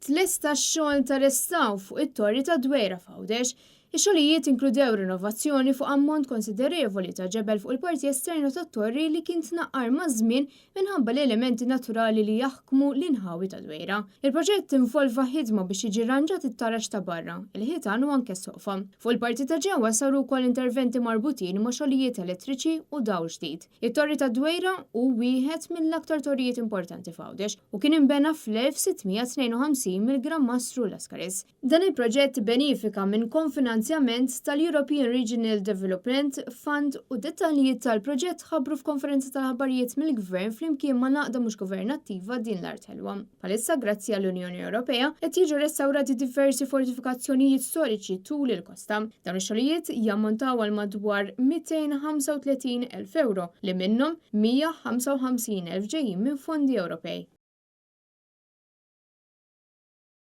Tlesta x-xogħol ta' restaw fuq it-torri ta' Dwejra f'Għawdex. Ix-xogħlijiet inkludew rinnovazzjoni fuq ammont konsiderevoli ta' ġebel fuq il-parti esternu tat-torri li kien tnaqqar maż-żmien minħabba l-elementi naturali li jaħkmu l-inħawi ta' Dwejra. Il-proġett involva ħidma biex jiġi rranġat it-tarax ta' barra, il-ħitan u anke s-soqfa. Fuq il-parti ta' ġewwa saru wkoll interventi marbutin ma' xogħlijiet elettriċi u dawl ġdid. It-torri ta' Dwejra hu wieħed mill-aktar torrijiet importanti f'Għawdex u kien inbena fl-1652 mill-Gran Mastru Lascaris. Dan il-proġett benifika minn konfinanzjament tal-European Regional Development Fund u dettaljiet tal-proġett ħabbru f'konferenza tal-aħbarijiet mill-Gvern flimkien ma' naqda mhux governattiva din l-Art Ħelwa. Bħalissa grazzi għall-Unjoni Ewropea qed jiġu restawrati diversi fortifikazzjonijiet storiċi tul il-kosta. Dawn ix-xogħlijiet jammontaw għal madwar 235,000 euro li minnhom 155,000 ġejjin minn fondi Ewropej.